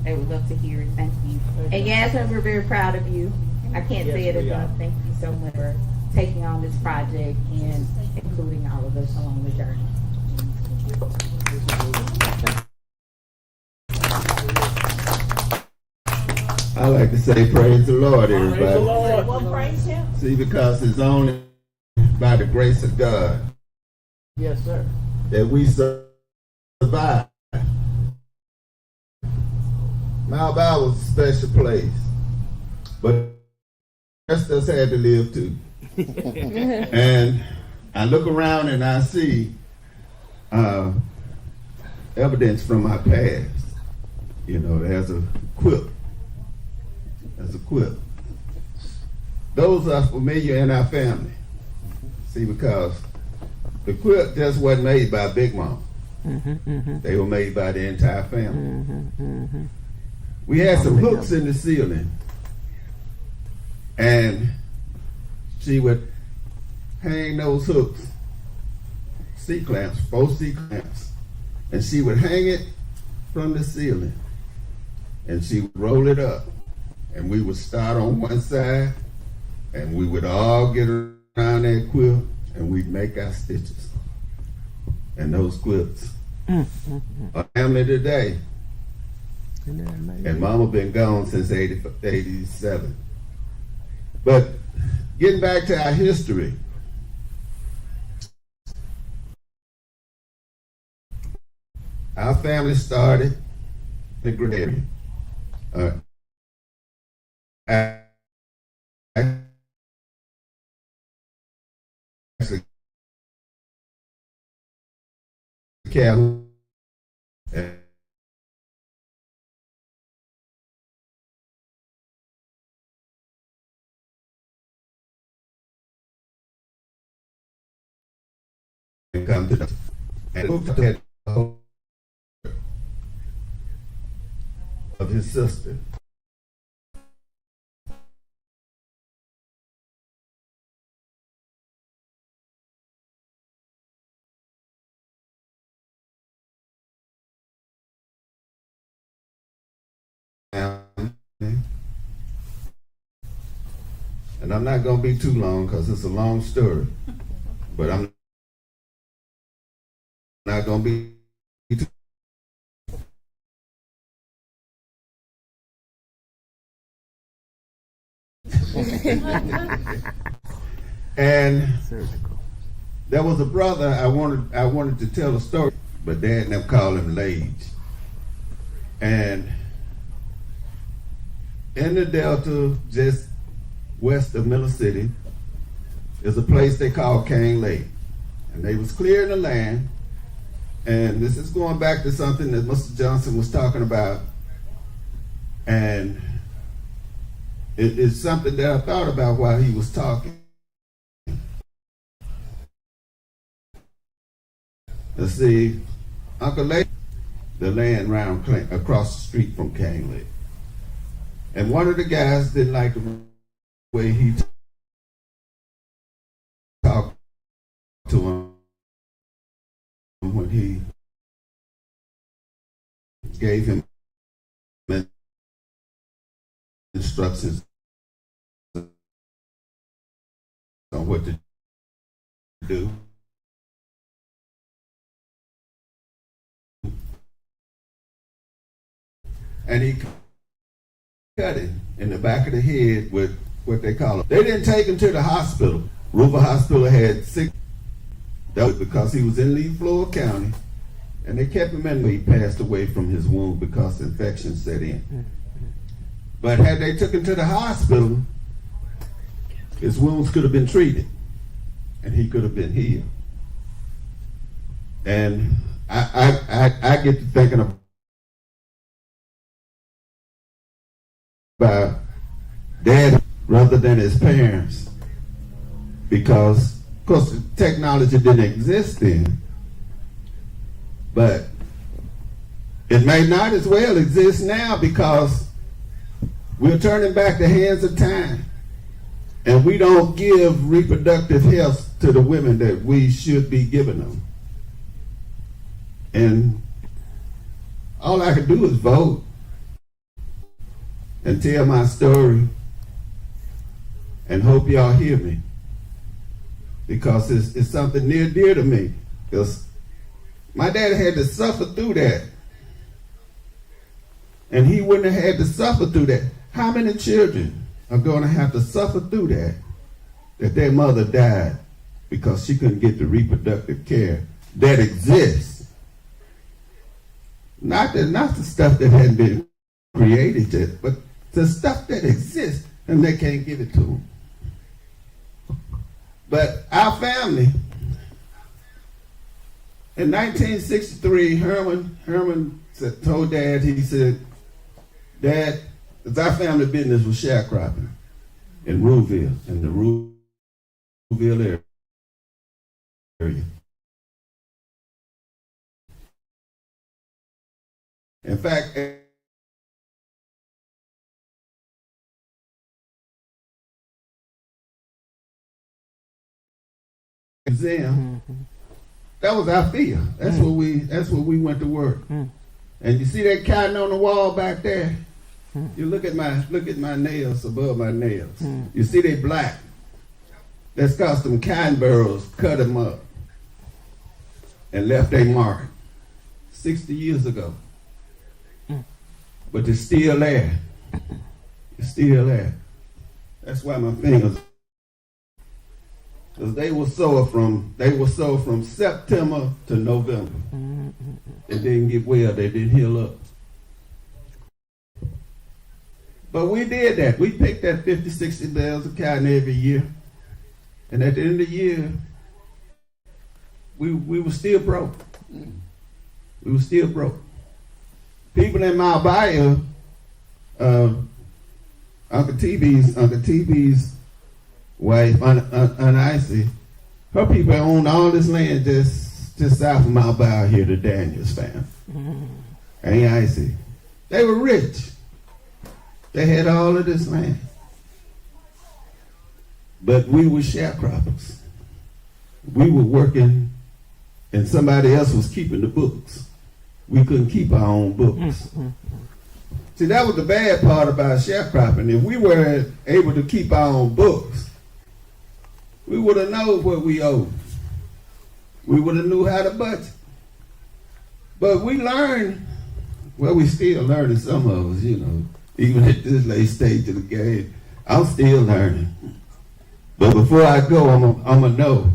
They would love to hear it. Thank you. And Yasmin, we're very proud of you. I can't say it enough. Thank you so much for taking on this project and including all of us along the journey. I like to say praise the Lord, everybody. Praise the Lord. Well, praise him. See, because it's only by the grace of God Yes, sir. that we survive. Mount Bow was a special place, but the rest of us had to live too. And I look around and I see evidence from my past. You know, there's a quilt. There's a quilt. Those are familiar in our family. See, because the quilt just wasn't made by Big Mom. They were made by the entire family. We had some hooks in the ceiling, and she would hang those hooks, C-clamps, 4 C-clamps, and she would hang it from the ceiling, and she would roll it up, and we would start on one side, and we would all get around that quilt, and we'd make our stitches. And those quilts are family today. And Mama been gone since 87. But getting back to our history, our family started in the Grenadian. Actually, Calhoun. And come to the and moved to that of his sister. And I'm not going to be too long because it's a long story, but I'm not going to be too and there was a brother I wanted to tell a story, but Dad and them called him Lage. And in the Delta, just west of Miller City, is a place they call Cane Lake. And they was clearing the land. And this is going back to something that Mr. Johnson was talking about. And it is something that I thought about while he was talking. see, Uncle Lake, the land round across the street from Cane Lake. And one of the guys didn't like the way he talked to him when he gave him instructions on what to do. And he cut him in the back of the head with what they call it. They didn't take him to the hospital. Ruber Hospital had 6. That was because he was in Lee Floyd County, and they kept him in. He passed away from his wound because infection set in. But had they took him to the hospital, his wounds could have been treated, and he could have been healed. And I get to thinking about dad rather than his parents, because of course the technology didn't exist then, but it may not as well exist now because we're turning back the hands of time, and we don't give reproductive health to the women that we should be giving them. And all I can do is vote and tell my story and hope y'all hear me, because it's something near dear to me, because my dad had to suffer through that, and he wouldn't have had to suffer through that. How many children are going to have to suffer through that their mother died because she couldn't get the reproductive care that exists? Not the stuff that hadn't been created yet, but the stuff that exists, and they can't give it to them. But our family, in 1963, Herman told Dad, he said, Dad, it's our family business was sharecropping in Ruleville, in the Ruleville area. In fact, museum, that was our field. That's where we went to work. And you see that cotton on the wall back there? You look at my nails above my nails. You see they black. That's because them cotton burros cut them up and left a mark 60 years ago. But it's still there. It's still there. That's why my fingers, because they were sore from September to November. They didn't get well. They didn't heal up. But we did that. We picked that 50, 60 bales of cotton every year. And at the end of the year, we were still broke. We were still broke. People in Mount Bayou, Uncle TB's wife, Aunt Icy, her people owned all this land just south of Mount Bayou here, the Daniels family. Aunt Icy. They were rich. They had all of this land. But we were sharecroppers. We were working, and somebody else was keeping the books. We couldn't keep our own books. See, that was the bad part about sharecropping. If we were able to keep our own books, we would have known what we owed. We would have knew how to budget. But we learned, well, we still learning, some of us, even at this late stage of the game. I'm still learning. But before I go, I'm going to know.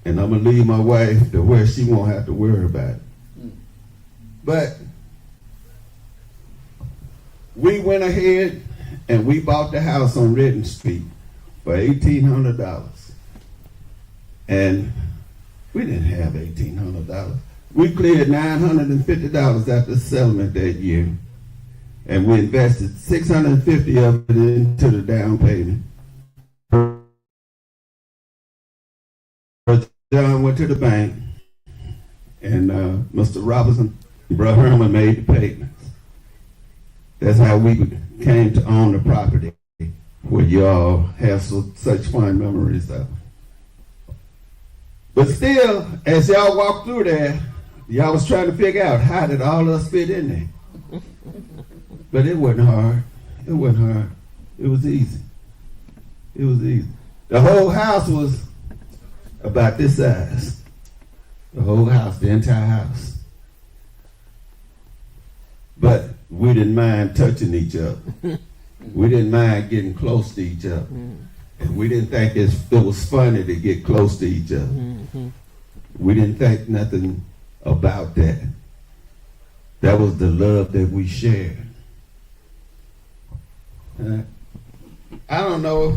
And I'm going to leave my wife to where she won't have to worry about it. But we went ahead and we bought the house on Redden Street for $1,800. And we didn't have $1,800. We cleared $950 after settlement that year. And we invested $650 of it into the down payment. John went to the bank and Mr. Robinson, Brother Herman made the payments. That's how we came to own the property, where y'all have such fond memories of. But still, as y'all walked through there, y'all was trying to figure out how did all of us fit in there. But it wasn't hard. It wasn't hard. It was easy. It was easy. The whole house was about this size. The whole house, the entire house. But we didn't mind touching each other. We didn't mind getting close to each other. And we didn't think it was funny to get close to each other. We didn't think nothing about that. That was the love that we shared. I don't know.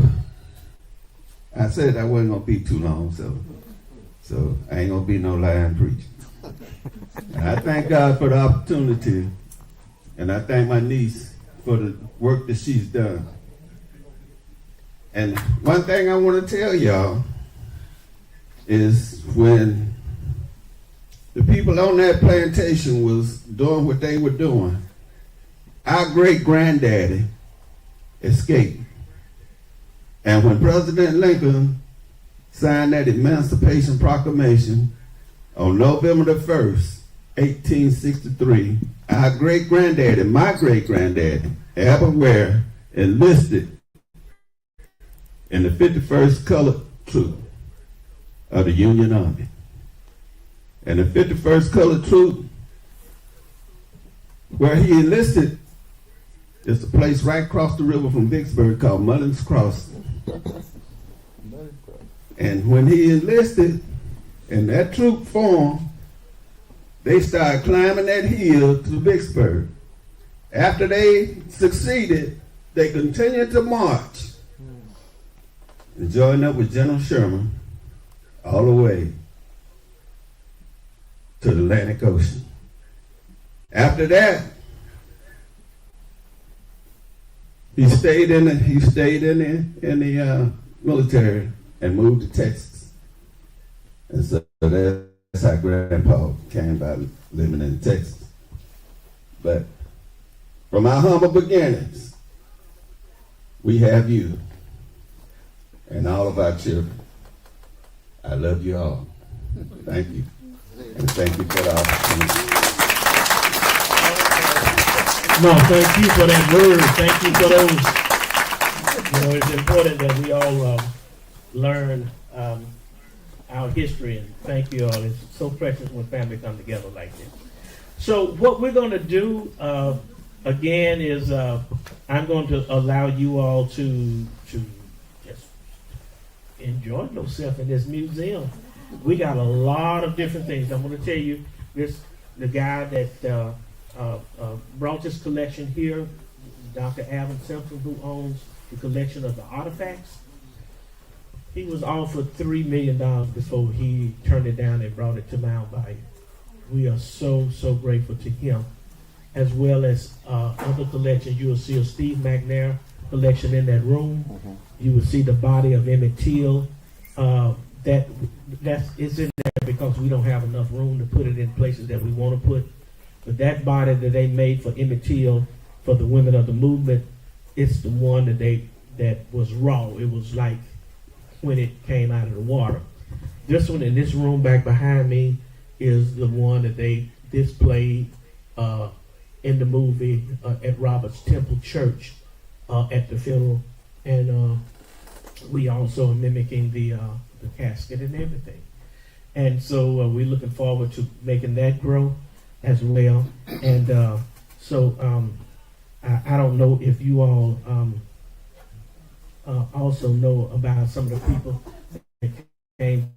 I said I wasn't gonna be too long, so I ain't gonna be no lying preacher. And I thank God for the opportunity, and I thank my niece for the work that she's done. And one thing I want to tell y'all is when the people on that plantation was doing what they were doing, our great-granddaddy escaped. And when President Lincoln signed that Emancipation Proclamation on November the 1st, 1863, our great-granddaddy, my great-granddaddy, Albert Ware, enlisted in the 51st Colored Troop of the Union Army. And the 51st Colored Troop, where he enlisted, is a place right across the river from Vicksburg called Mullins Crossing. And when he enlisted and that troop formed, they started climbing that hill to Vicksburg. After they succeeded, they continued to march and joined up with General Sherman all the way to the Atlantic Ocean. After that, he stayed in the military and moved to Texas. And so that's how Grandpa came by living in Texas. But from our humble beginnings, we have you and all of our children. I love you all. Thank you. And thank you for the opportunity. No, thank you for that word. Thank you for those. You know, it's important that we all learn our history, and thank you all. It's so precious when family come together like this. So what we're going to do again is I'm going to allow you all to just enjoy yourself in this museum. We got a lot of different things. I'm going to tell you the guy that brought this collection here, Dr. Alvin Simpson, who owns the collection of the artifacts. He was offered $3 million before he turned it down and brought it to Mount Bayou. We are so grateful to him, as well as other collections. You will see a Steve McNair collection in that room. You will see the body of Emmett Till. That is in there because we don't have enough room to put it in places that we want to put. But that body that they made for Emmett Till, for the women of the movement, it's the one that was raw. It was like when it came out of the water. This one in this room back behind me is the one that they displayed in the movie at Roberts Temple Church at the funeral. And we also are mimicking the casket and everything. And so we're looking forward to making that grow as well. And I don't know if you all also know about some of the people that came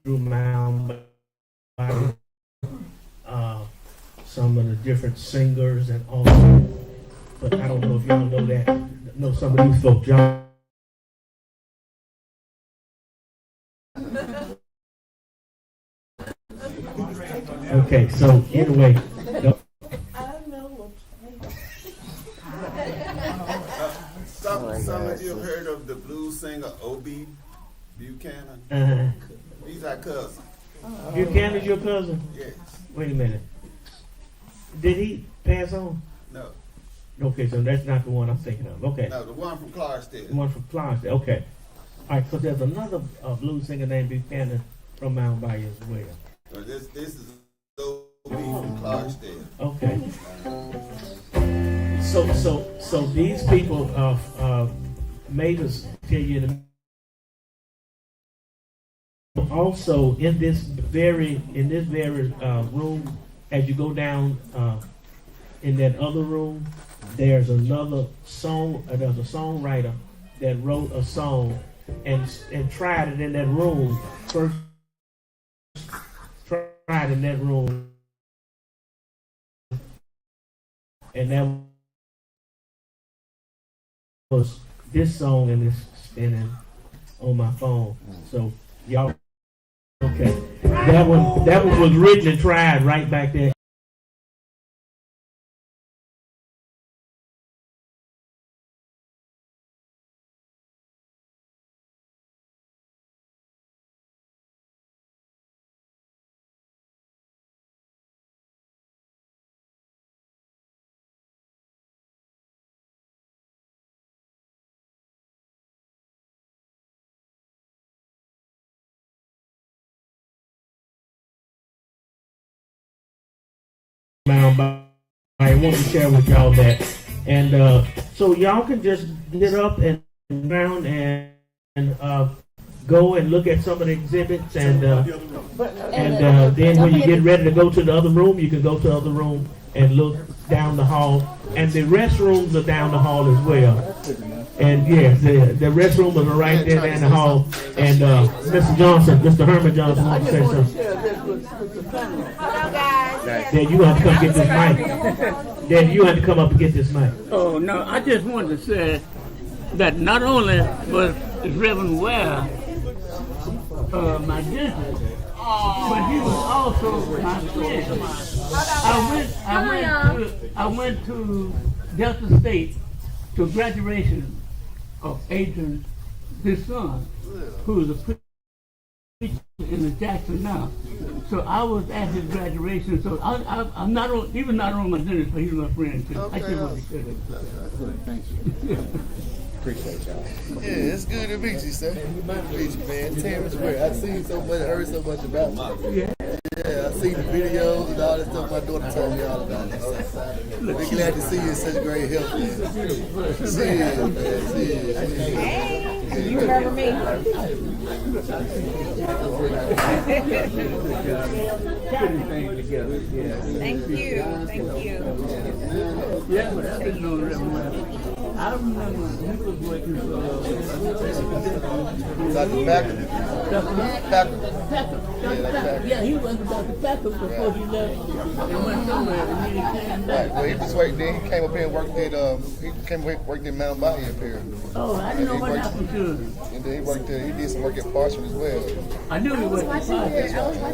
through Mount Bayou, some of the different singers and all that. But I don't know if y'all know that. Know some of these folks. John. Okay, so anyway. Some of you have heard of the blues singer Obie Buchanan. He's our cousin. Buchanan's your cousin? Yes. Wait a minute. Did he pass on? No. Okay, so that's not the one I'm thinking of. Okay. No, the one from Clarksdale. The one from Clarksdale. Okay. All right, because there's another blues singer named Buchanan from Mount Bayou as well. So this is from Clarksdale. Okay. So these people made us tell you the also in this very room, as you go down in that other room, there's another song. There's a songwriter that wrote a song and tried it in that room first. Tried in that room, and that was this song, and it's spinning on my phone. So y'all. Okay, that one was written and tried right back there. But I want to share with y'all that, and so y'all can just get up and around and go and look at some of the exhibits, and then when you get ready to go to the other room, you can go to the other room and look down the hall, and the restrooms are down the hall as well. And yes, the restrooms are right there in the hall. And Mr. Johnson, Mr. Herman Johnson, wants to say something. Then you have to come get this mic. Then you have to come up and get this mic. Oh no, I just wanted to say that not only was Reverend Ware my dentist, but he was also my friend. I went to Delta State to graduation of Adrian, his son, who is a preacher in the Jackson now. So I was at his graduation. So I'm not on, he was not on my dentist, but he's my friend too. Okay, I just want to say that. Thank you. Appreciate y'all. Yeah, it's good to meet you, sir. Good to meet you, man. Terrence Ware. I've seen so much, heard so much about you. Yeah, I've seen the videos and all that stuff. My daughter told me all about it. We're glad to see you in such great health, man. See you, man. See you. Hey, you remember me? Thank you. Thank you. Yeah, but I've been knowing Reverend Ware. I remember he was working for Dr. Packer. Yeah, he went to Dr. Packer before he left and went somewhere and he came back. Right. Well, he just worked. Then he came up here and worked at. Worked in Mount Bayou up here. Oh, I didn't know what happened to him. And then he worked there. He did some work at Parchment as well. I knew he worked at Parchment.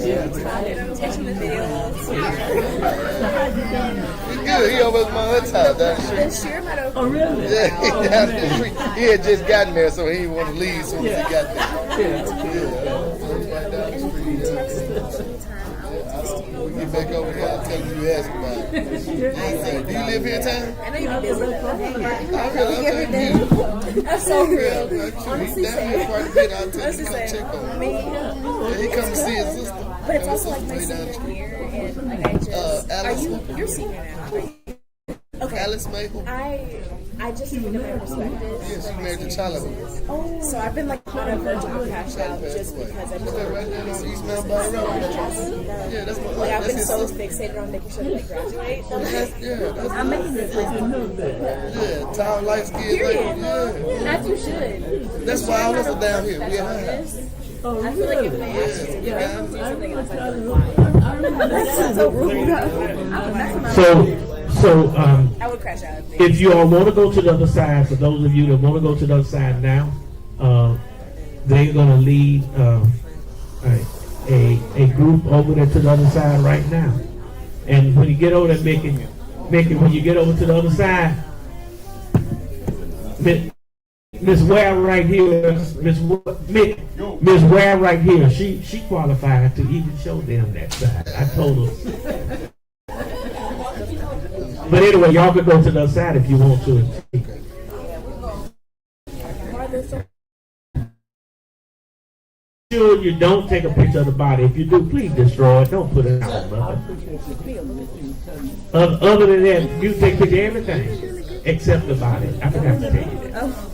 Yeah, but I didn't catch the videos. So how'd you done that? He's good. He over at my other house down the street. Oh, really? Yeah, down the street. He had just gotten there, so he didn't want to leave as soon as he got there. Yeah. Right down the street. When we get back over here, I'll tell you you asked about it. Yes, sir. Do you live here in town? I know you're busy. Every day. That's so real. Honestly, down here quite a bit. I'll tell you to come check on him. Yeah, he come to see his sister. But it's also like my senior year, and like I just you're senior now, right? Okay. Alice Maple. I just moved to my perspective. Yeah, she married to Charlie. Oh, so I've been like on a verge of cash out just because I've been right there on East Mount Bayou Road. Yeah, that's my like I've been so fixated on making sure that I graduate. I'm making this like yeah, tall, light skin. Period. Yeah. As you should. That's why all of us are down here. We are. I feel like if they asked you to do something else, So I would crash out. if you all want to go to the other side, for those of you that want to go to the other side now, they're going to lead a group over there to the other side right now. And when you get over there, when you get over to the other side, Miss Ware right here, Miss Ware right here, she qualified to even show them that side. I told her. But anyway, y'all can go to the other side if you want to. Sure you don't take a picture of the body. If you do, please destroy it. Don't put it out, brother. Other than that, you take a picture of everything except the body. I forgot to tell you that.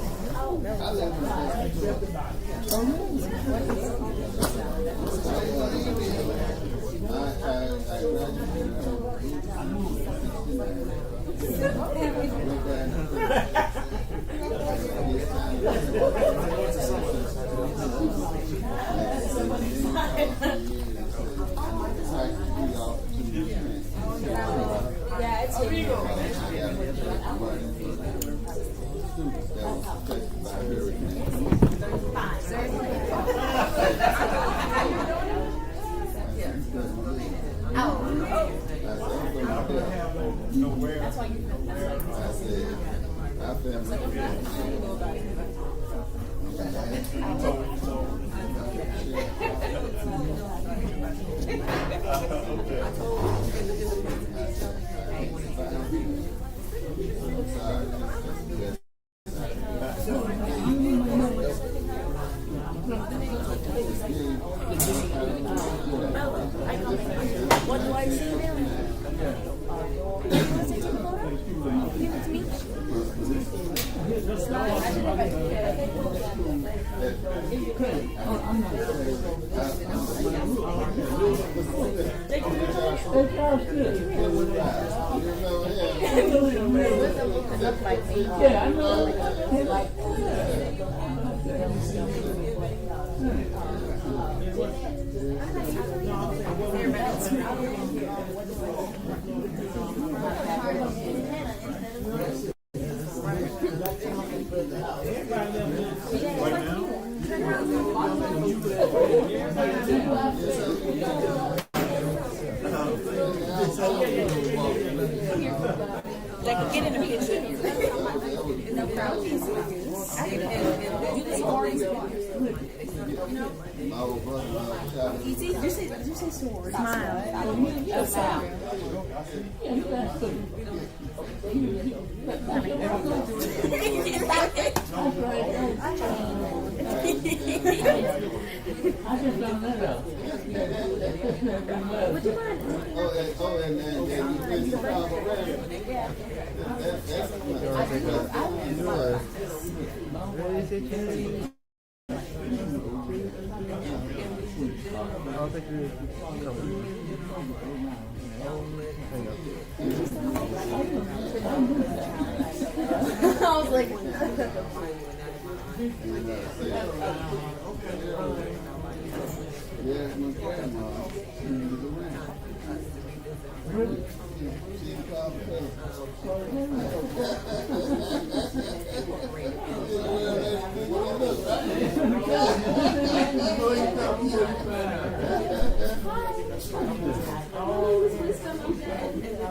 Yeah, it's That's why you. What do I see now? Yeah, I know. Like, get in a picture. No problem. Easy. Did you say sword? Smile. I just don't know. Would you mind? I was like, yeah, my grandma. She was around. She called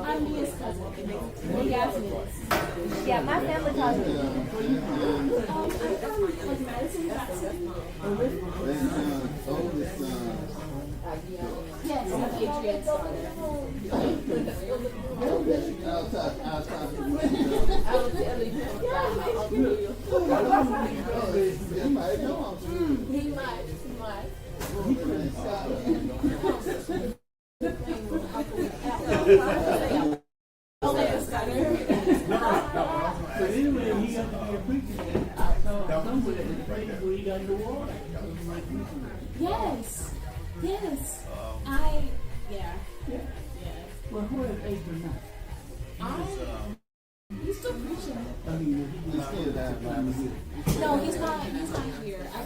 I'm his cousin. He asked me this. Yeah, my family calls me. I'm from Madison, Jackson. oldest son. Yes, I'm Adrian's son. I'll talk to you. I was telling you. He might know him. He might. Yes. Well, who is Adrian now? He's still preaching. He's still down by the city. No, he's not here. I